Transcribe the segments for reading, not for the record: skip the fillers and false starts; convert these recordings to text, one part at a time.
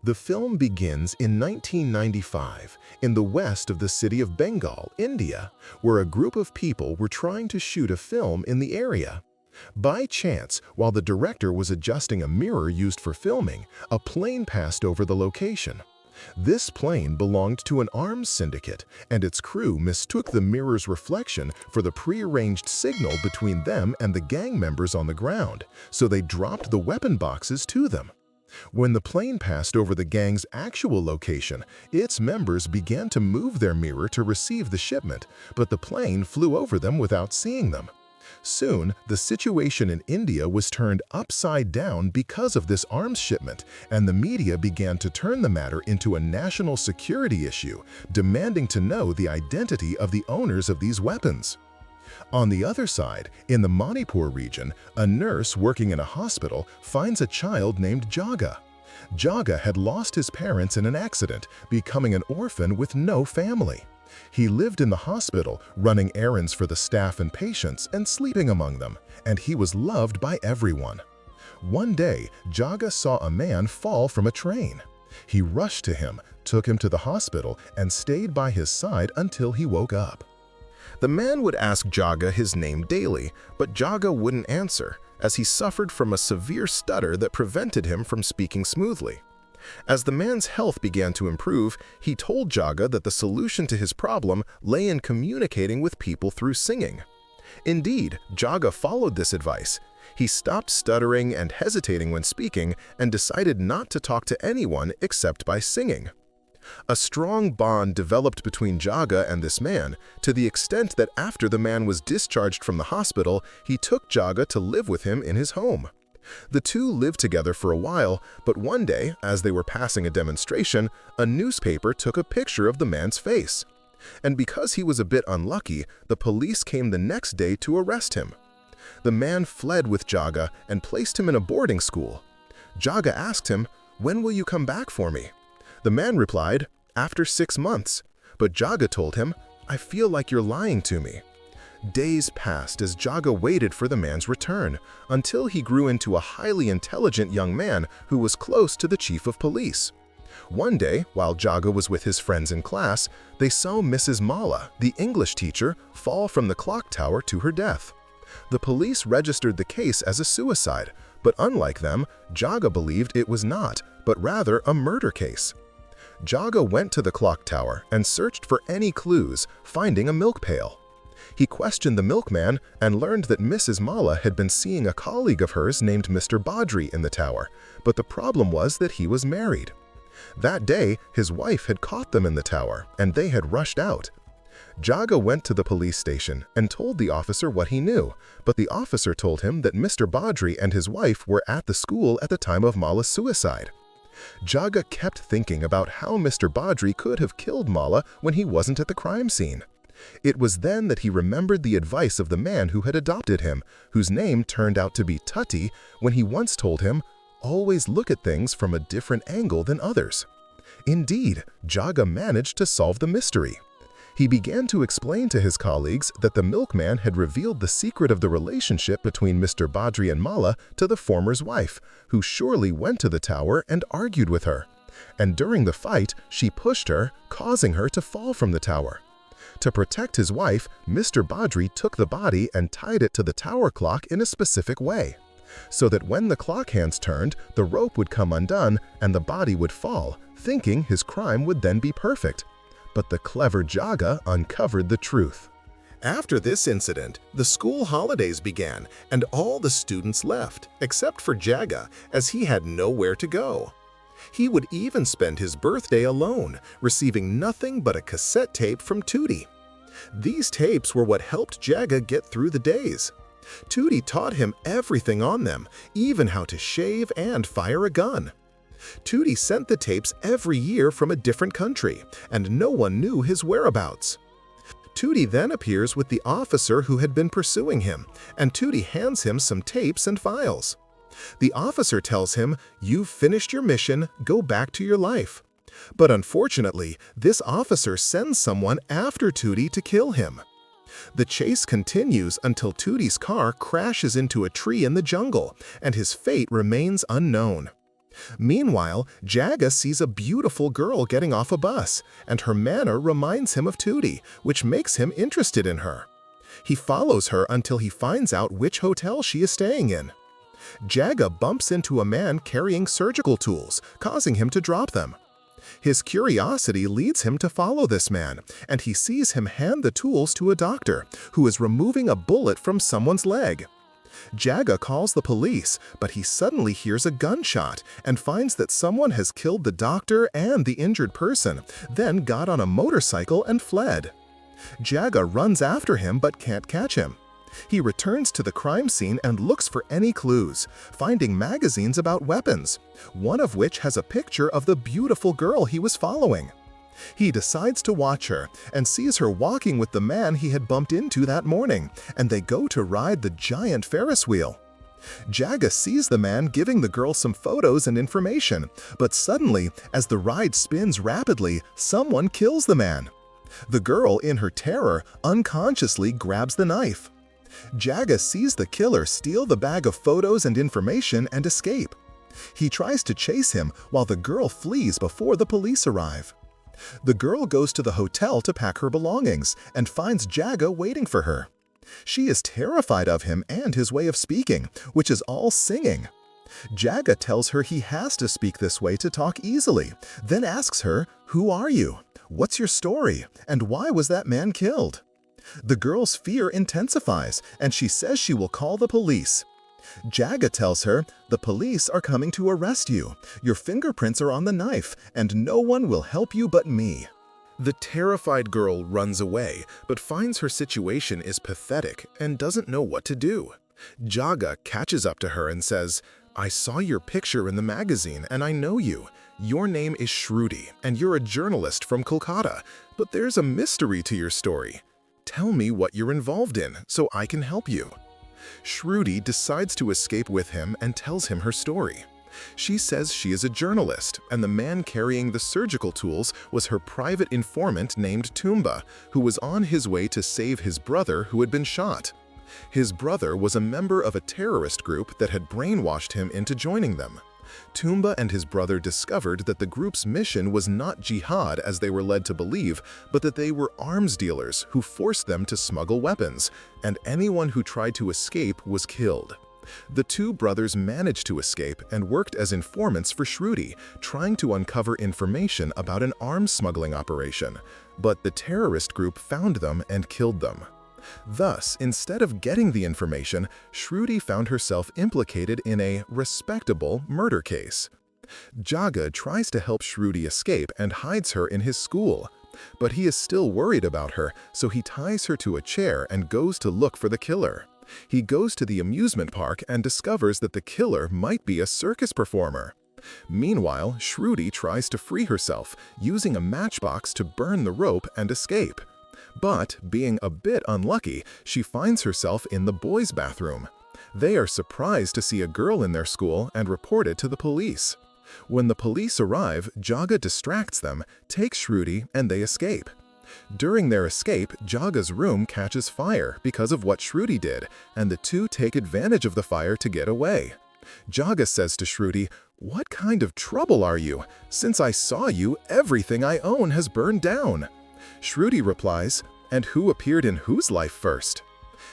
The film begins in 1995 in the west of the city of Bengal, India, where a group of people were trying to shoot a film in the area. By chance, while the director was adjusting a mirror used for filming, a plane passed over the location. This plane belonged to an arms syndicate, and its crew mistook the mirror's reflection for the prearranged signal between them and the gang members on the ground, so they dropped the weapon boxes to them. When the plane passed over the gang's actual location, its members began to move their mirror to receive the shipment, but the plane flew over them without seeing them. Soon, the situation in India was turned upside down because of this arms shipment, and the media began to turn the matter into a national security issue, demanding to know the identity of the owners of these weapons. On the other side, in the Manipur region, a nurse working in a hospital finds a child named Jaga. Jaga had lost his parents in an accident, becoming an orphan with no family. He lived in the hospital, running errands for the staff and patients and sleeping among them, and he was loved by everyone. One day, Jaga saw a man fall from a train. He rushed to him, took him to the hospital, and stayed by his side until he woke up. The man would ask Jaga his name daily, but Jaga wouldn't answer, as he suffered from a severe stutter that prevented him from speaking smoothly. As the man's health began to improve, he told Jaga that the solution to his problem lay in communicating with people through singing. Indeed, Jaga followed this advice. He stopped stuttering and hesitating when speaking and decided not to talk to anyone except by singing. A strong bond developed between Jaga and this man, to the extent that after the man was discharged from the hospital, he took Jaga to live with him in his home. The two lived together for a while, but one day, as they were passing a demonstration, a newspaper took a picture of the man's face. And because he was a bit unlucky, the police came the next day to arrest him. The man fled with Jaga and placed him in a boarding school. Jaga asked him, "When will you come back for me?" The man replied, "After 6 months." But Jaga told him, "I feel like you're lying to me." Days passed as Jaga waited for the man's return, until he grew into a highly intelligent young man who was close to the chief of police. One day, while Jaga was with his friends in class, they saw Mrs. Mala, the English teacher, fall from the clock tower to her death. The police registered the case as a suicide, but unlike them, Jaga believed it was not, but rather a murder case. Jaga went to the clock tower and searched for any clues, finding a milk pail. He questioned the milkman and learned that Mrs. Mala had been seeing a colleague of hers named Mr. Badri in the tower, but the problem was that he was married. That day, his wife had caught them in the tower, and they had rushed out. Jaga went to the police station and told the officer what he knew, but the officer told him that Mr. Badri and his wife were at the school at the time of Mala's suicide. Jaga kept thinking about how Mr. Badri could have killed Mala when he wasn't at the crime scene. It was then that he remembered the advice of the man who had adopted him, whose name turned out to be Tutti, when he once told him, "Always look at things from a different angle than others." Indeed, Jaga managed to solve the mystery. He began to explain to his colleagues that the milkman had revealed the secret of the relationship between Mr. Badri and Mala to the former's wife, who surely went to the tower and argued with her. And during the fight, she pushed her, causing her to fall from the tower. To protect his wife, Mr. Badri took the body and tied it to the tower clock in a specific way, so that when the clock hands turned, the rope would come undone and the body would fall, thinking his crime would then be perfect. But the clever Jaga uncovered the truth. After this incident, the school holidays began and all the students left, except for Jaga, as he had nowhere to go. He would even spend his birthday alone, receiving nothing but a cassette tape from Tutti. These tapes were what helped Jaga get through the days. Tutti taught him everything on them, even how to shave and fire a gun. Tutti sent the tapes every year from a different country, and no one knew his whereabouts. Tutti then appears with the officer who had been pursuing him, and Tutti hands him some tapes and files. The officer tells him, "You've finished your mission, go back to your life." But unfortunately, this officer sends someone after Tutti to kill him. The chase continues until Tutti's car crashes into a tree in the jungle, and his fate remains unknown. Meanwhile, Jaga sees a beautiful girl getting off a bus, and her manner reminds him of Tutti, which makes him interested in her. He follows her until he finds out which hotel she is staying in. Jaga bumps into a man carrying surgical tools, causing him to drop them. His curiosity leads him to follow this man, and he sees him hand the tools to a doctor, who is removing a bullet from someone's leg. Jaga calls the police, but he suddenly hears a gunshot and finds that someone has killed the doctor and the injured person, then got on a motorcycle and fled. Jaga runs after him but can't catch him. He returns to the crime scene and looks for any clues, finding magazines about weapons, one of which has a picture of the beautiful girl he was following. He decides to watch her and sees her walking with the man he had bumped into that morning, and they go to ride the giant Ferris wheel. Jaga sees the man giving the girl some photos and information, but suddenly, as the ride spins rapidly, someone kills the man. The girl, in her terror, unconsciously grabs the knife. Jaga sees the killer steal the bag of photos and information and escape. He tries to chase him while the girl flees before the police arrive. The girl goes to the hotel to pack her belongings and finds Jaga waiting for her. She is terrified of him and his way of speaking, which is all singing. Jaga tells her he has to speak this way to talk easily, then asks her, "Who are you? What's your story? And why was that man killed?" The girl's fear intensifies, and she says she will call the police. Jaga tells her, "The police are coming to arrest you. Your fingerprints are on the knife, and no one will help you but me." The terrified girl runs away, but finds her situation is pathetic and doesn't know what to do. Jaga catches up to her and says, "I saw your picture in the magazine and I know you. Your name is Shruy, and you're a journalist from Kolkata, but there's a mystery to your story. Tell me what you're involved in so I can help you." Shruy decides to escape with him and tells him her story. She says she is a journalist, and the man carrying the surgical tools was her private informant named Tumba, who was on his way to save his brother who had been shot. His brother was a member of a terrorist group that had brainwashed him into joining them. Tumba and his brother discovered that the group's mission was not jihad as they were led to believe, but that they were arms dealers who forced them to smuggle weapons, and anyone who tried to escape was killed. The two brothers managed to escape and worked as informants for Shruy, trying to uncover information about an arms smuggling operation, but the terrorist group found them and killed them. Thus, instead of getting the information, Shruy found herself implicated in a respectable murder case. Jaga tries to help Shruy escape and hides her in his school. But he is still worried about her, so he ties her to a chair and goes to look for the killer. He goes to the amusement park and discovers that the killer might be a circus performer. Meanwhile, Shruy tries to free herself, using a matchbox to burn the rope and escape. But, being a bit unlucky, she finds herself in the boys' bathroom. They are surprised to see a girl in their school and report it to the police. When the police arrive, Jaga distracts them, takes Shruy, and they escape. During their escape, Jaga's room catches fire because of what Shruy did, and the two take advantage of the fire to get away. Jaga says to Shruy, "What kind of trouble are you? Since I saw you, everything I own has burned down." Shruy replies, "And who appeared in whose life first?"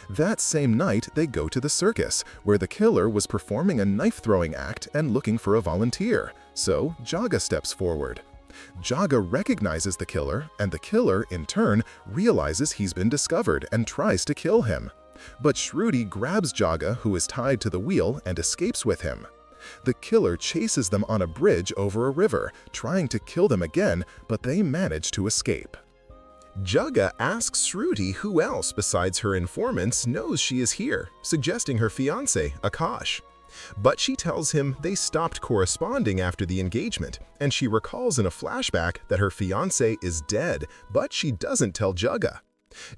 That same night, they go to the circus, where the killer was performing a knife-throwing act and looking for a volunteer, so Jaga steps forward. Jaga recognizes the killer, and the killer, in turn, realizes he's been discovered and tries to kill him. But Shruy grabs Jaga, who is tied to the wheel, and escapes with him. The killer chases them on a bridge over a river, trying to kill them again, but they manage to escape. Jaga asks Shruy who else besides her informants knows she is here, suggesting her fiancé, Akash. But she tells him they stopped corresponding after the engagement, and she recalls in a flashback that her fiancé is dead, but she doesn't tell Jaga.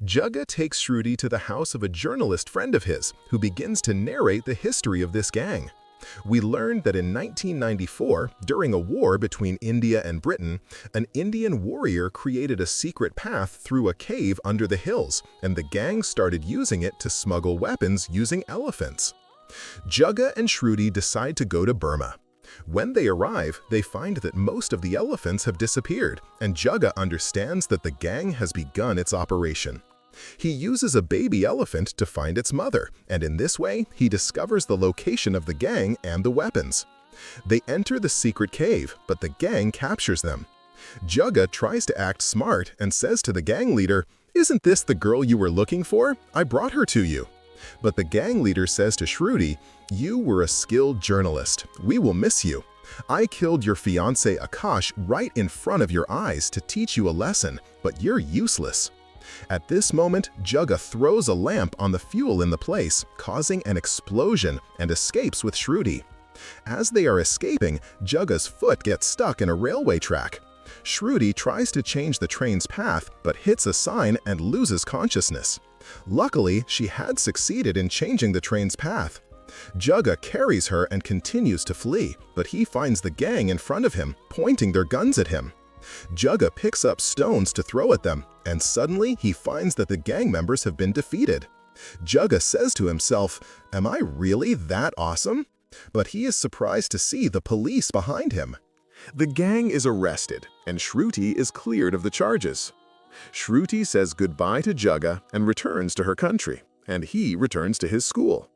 Jaga takes Shruy to the house of a journalist friend of his, who begins to narrate the history of this gang. We learned that in 1994, during a war between India and Britain, an Indian warrior created a secret path through a cave under the hills, and the gang started using it to smuggle weapons using elephants. Jaga and Shruy decide to go to Burma. When they arrive, they find that most of the elephants have disappeared, and Jaga understands that the gang has begun its operation. He uses a baby elephant to find its mother, and in this way, he discovers the location of the gang and the weapons. They enter the secret cave, but the gang captures them. Jaga tries to act smart and says to the gang leader, "Isn't this the girl you were looking for? I brought her to you." But the gang leader says to Shruy, "You were a skilled journalist. We will miss you. I killed your fiancé Akash right in front of your eyes to teach you a lesson, but you're useless." At this moment, Jaga throws a lamp on the fuel in the place, causing an explosion, and escapes with Shruy. As they are escaping, Jaga's foot gets stuck in a railway track. Shruy tries to change the train's path, but hits a sign and loses consciousness. Luckily, she had succeeded in changing the train's path. Jaga carries her and continues to flee, but he finds the gang in front of him, pointing their guns at him. Jaga picks up stones to throw at them, and suddenly he finds that the gang members have been defeated. Jaga says to himself, "Am I really that awesome?" But he is surprised to see the police behind him. The gang is arrested, and Shruy is cleared of the charges. Shruy says goodbye to Jaga and returns to her country, and he returns to his school.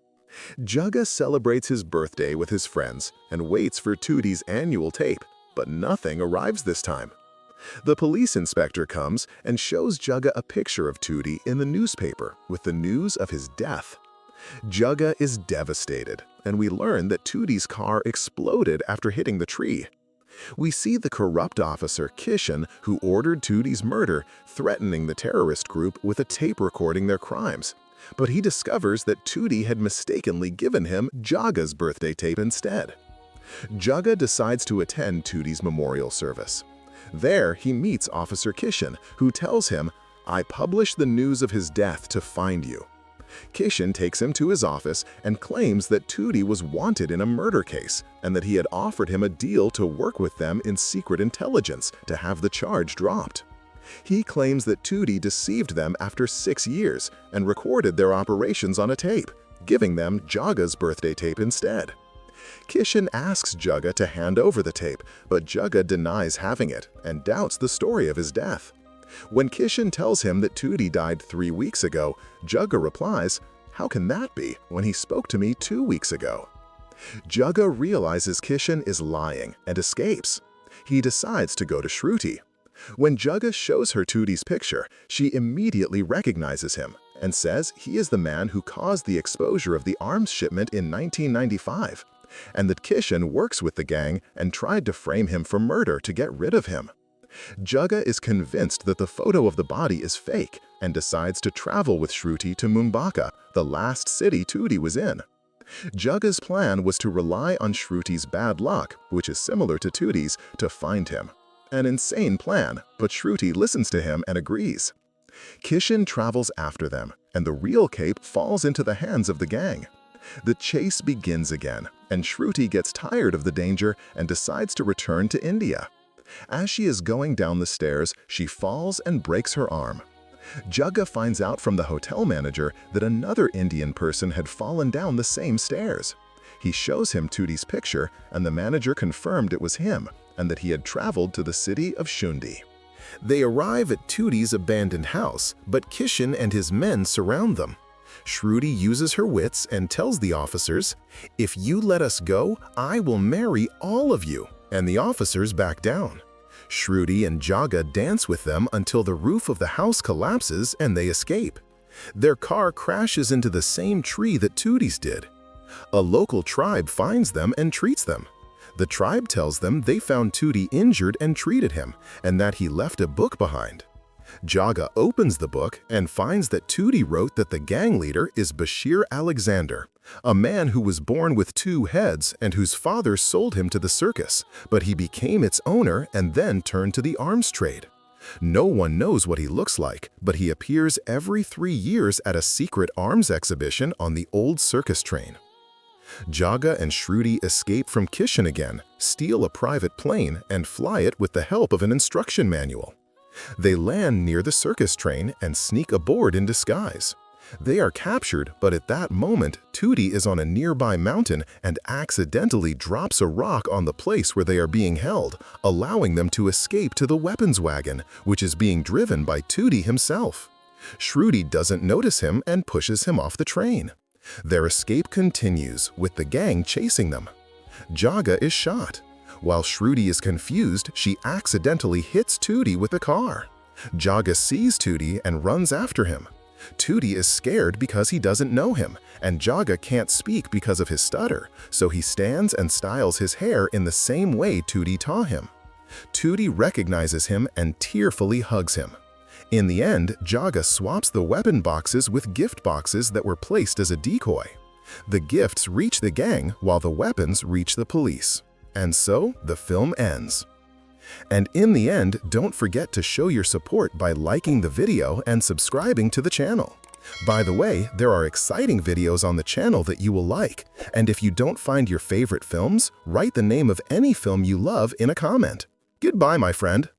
Jaga celebrates his birthday with his friends and waits for Tutti's annual tape, but nothing arrives this time. The police inspector comes and shows Jaga a picture of Tutti in the newspaper with the news of his death. Jaga is devastated, and we learn that Tutti's car exploded after hitting the tree. We see the corrupt officer Kishan, who ordered Tutti's murder, threatening the terrorist group with a tape recording their crimes. But he discovers that Tutti had mistakenly given him Jaga's birthday tape instead. Jaga decides to attend Tutti's memorial service. There, he meets Officer Kishan, who tells him, "I published the news of his death to find you." Kishan takes him to his office and claims that Tutti was wanted in a murder case and that he had offered him a deal to work with them in secret intelligence to have the charge dropped. He claims that Tutti deceived them after 6 years and recorded their operations on a tape, giving them Jaga's birthday tape instead. Kishan asks Jaga to hand over the tape, but Jaga denies having it and doubts the story of his death. When Kishan tells him that Tutti died 3 weeks ago, Jaga replies, "How can that be when he spoke to me 2 weeks ago?" Jaga realizes Kishan is lying and escapes. He decides to go to Shruy. When Jaga shows her Tutti's picture, she immediately recognizes him and says he is the man who caused the exposure of the arms shipment in 1995, and that Kishan works with the gang and tried to frame him for murder to get rid of him. Jaga is convinced that the photo of the body is fake and decides to travel with Shruy to Mumbai, the last city Tutti was in. Jaga's plan was to rely on Shruy's bad luck, which is similar to Tutti's, to find him. An insane plan, but Shruy listens to him and agrees. Kishan travels after them, and the real cape falls into the hands of the gang. The chase begins again, and Shruy gets tired of the danger and decides to return to India. As she is going down the stairs, she falls and breaks her arm. Jaga finds out from the hotel manager that another Indian person had fallen down the same stairs. He shows him Tutti's picture, and the manager confirmed it was him, and that he had traveled to the city of Shundi. They arrive at Tutti's abandoned house, but Kishan and his men surround them. Shruy uses her wits and tells the officers, "If you let us go, I will marry all of you," and the officers back down. Shruy and Jaga dance with them until the roof of the house collapses and they escape. Their car crashes into the same tree that Tutti's did. A local tribe finds them and treats them. The tribe tells them they found Tutti injured and treated him, and that he left a book behind. Jaga opens the book and finds that Tutti wrote that the gang leader is Bashir Alexander, a man who was born with 2 heads and whose father sold him to the circus, but he became its owner and then turned to the arms trade. No one knows what he looks like, but he appears every 3 years at a secret arms exhibition on the old circus train. Jaga and Shruy escape from Kishan again, steal a private plane, and fly it with the help of an instruction manual. They land near the circus train and sneak aboard in disguise. They are captured, but at that moment, Tutti is on a nearby mountain and accidentally drops a rock on the place where they are being held, allowing them to escape to the weapons wagon, which is being driven by Tutti himself. Shruy doesn't notice him and pushes him off the train. Their escape continues, with the gang chasing them. Jaga is shot. While Shruy is confused, she accidentally hits Tutti with a car. Jaga sees Tutti and runs after him. Tutti is scared because he doesn't know him, and Jaga can't speak because of his stutter, so he stands and styles his hair in the same way Tutti taught him. Tutti recognizes him and tearfully hugs him. In the end, Jaga swaps the weapon boxes with gift boxes that were placed as a decoy. The gifts reach the gang while the weapons reach the police. And so, the film ends. And in the end, don't forget to show your support by liking the video and subscribing to the channel. By the way, there are exciting videos on the channel that you will like, and if you don't find your favorite films, write the name of any film you love in a comment. Goodbye, my friend.